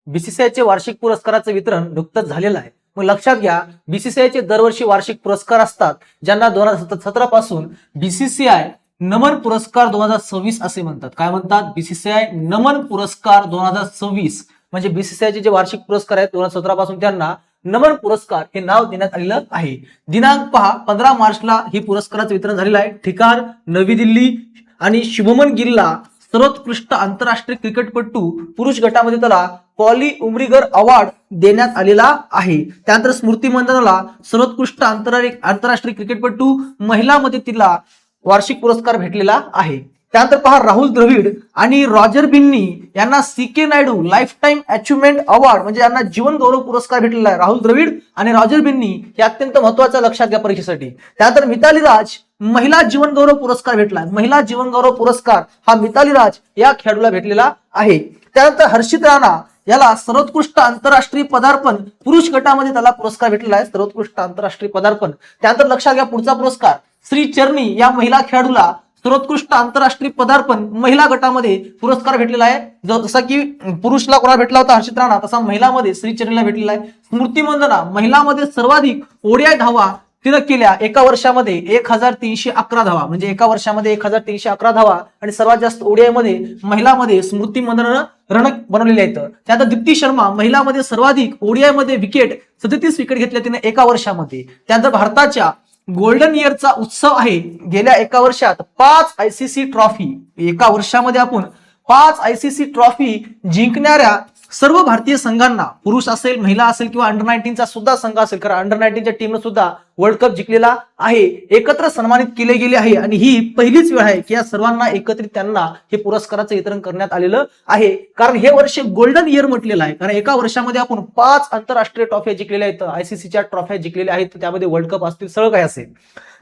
बीसीसीआयचे वार्षिक पुरस्काराचं वितरण नुकतंच झालेलं आहे. मग लक्षात घ्या, बीसीसीआयचे दरवर्षी वार्षिक पुरस्कार असतात, ज्यांना 2017 पासून बीसीसीआय नमन पुरस्कार 2026 असे म्हणतात. काय म्हणतात? बीसीसीआय नमन पुरस्कार 2026. म्हणजे बीसीसीआयचे जे वार्षिक पुरस्कार आहेत 2017 पासून त्यांना नमन पुरस्कार हे नाव देण्यात आलेलं आहे. दिनांक पहा, 15 मार्चला ही पुरस्काराचं वितरण झालेलं आहे. ठिकाण नवी दिल्ली. आणि शुभमन गिलला सर्वोत्कृष्ट आंतरराष्ट्रीय क्रिकेटपटू पुरुष गटामध्ये त्याला पॉली उमरीगर अवॉर्ड देण्यात आलेला आहे. त्यानंतर स्मृती मंदानाला सर्वोत्कृष्ट आंतरराष्ट्रीय क्रिकेटपटू महिलामध्ये तिला वार्षिक पुरस्कार भेटलेला आहे. त्यानंतर पहा, राहुल द्रविड आणि रॉजर बिन्नी यांना C K Naidu lifetime achievement award म्हणजे यांना जीवन गौरव पुरस्कार भेटलेला आहे. राहुल द्रविड आणि रॉजर बिन्नी हे अत्यंत महत्वाचं लक्षात घ्या परीक्षेसाठी. त्यानंतर मिताली राज महिला जीवन गौरव पुरस्कार भेटला. महिला जीवन गौरव पुरस्कार हा मिताली राज या खेळाडूला भेटलेला आहे. त्यानंतर हर्षित राणा याला सर्वोत्कृष्ट आंतरराष्ट्रीय पदार्पण पुरुष गटामध्ये त्याला पुरस्कार भेटलेला आहे. सर्वोत्कृष्ट आंतरराष्ट्रीय पदार्पण. त्यानंतर लक्षात घ्या पुढचा पुरस्कार श्री चरणी या महिला खेळाडूला सर्वोत्कृष्ट आंतरराष्ट्रीय पदार्पण महिला गटामध्ये पुरस्कार भेटलेला आहे. जसा की पुरुषला कोणाला भेटला होता हर्षित राणा, तसा महिलामध्ये श्री चरणीला भेटलेला आहे. स्मृती मंदना महिलामध्ये सर्वाधिक ओडीआय धावा तिनं केल्या एका वर्षामध्ये 1311 धावा. म्हणजे एका वर्षामध्ये 1311 धावा. आणि सर्वात जास्त ओडीआय मध्ये महिलामध्ये स्मृती मंदनानं रणक बनवलेले आहेत. त्यानंतर दीप्ती शर्मा महिलामध्ये सर्वाधिक ओडीआय मध्ये विकेट 37 विकेट घेतल्या तिने एका वर्षामध्ये. त्यानंतर भारताच्या गोल्डन इयरचा उत्सव आहे. गेल्या एका वर्षात 5 आयसीसी ट्रॉफी, एका वर्षामध्ये आपण 5 आयसीसी ट्रॉफी जिंकणाऱ्या सर्व भारतीय संघांना, पुरुष असेल महिला असेल किंवा अंडर 19चा सुद्धा संघ असेल, कारण अंडर 19च्या टीमनं सुद्धा वर्ल्ड कप जिंकलेला आहे, एकत्र सन्मानित केले गेले आहे. आणि ही पहिलीच वेळ आहे की या सर्वांना एकत्रित त्यांना हे पुरस्काराचं वितरण करण्यात आलेलं आहे. कारण हे वर्ष गोल्डन इयर म्हटलेलं आहे, कारण एका वर्षामध्ये आपण 5 आंतरराष्ट्रीय ट्रॉफी जिंकलेल्या आहेत, आयसीसीच्या ट्रॉफ्या जिंकलेल्या आहेत, त्यामध्ये वर्ल्ड कप असतील, सगळं काही असेल.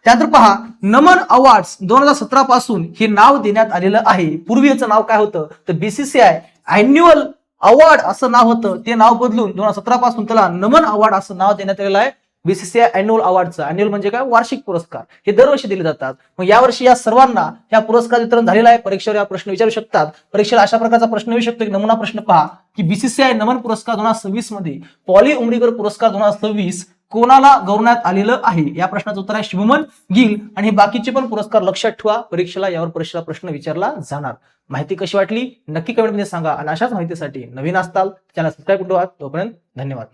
त्यानंतर पहा, नमन अवॉर्ड्स 2017 पासून हे नाव देण्यात आलेलं आहे. पूर्वी याचं नाव काय होतं तर बीसीसीआय अॅन्युअल अवॉर्ड असं नाव होतं. ते नाव बदलून 2017 पासून त्याला नमन अवॉर्ड असं नाव देण्यात आलेलं आहे. बीसीसीआय अॅन्युअल अवॉर्डचं, अॅन्युअल म्हणजे काय, वार्षिक पुरस्कार, हे दरवर्षी दिले जातात. मग यावर्षी या सर्वांना या पुरस्कार वितरण झालेला आहे. परीक्षेवर या प्रश्न विचारू शकतात. परीक्षेला अशा प्रकारचा प्रश्न येऊ शकतो की नमुना प्रश्न पहा की बीसीसीआय नमन पुरस्कार 2026 मध्ये पॉली उमरीगर पुरस्कार 2026 कोणाला गौरवण्यात आलेलं आहे. या प्रश्नाचं उत्तर आहे शुभमन गिल. आणि बाकीचे पण पुरस्कार लक्षात ठेवा, परीक्षेला यावर परीक्षेला प्रश्न विचारला जाणार. माहिती कशी वाटली नक्की कमेंटमध्ये सांगा. आणि अशाच माहितीसाठी नवीन असताल चॅनल सबस्क्राईब करा. तोपर्यंत धन्यवाद.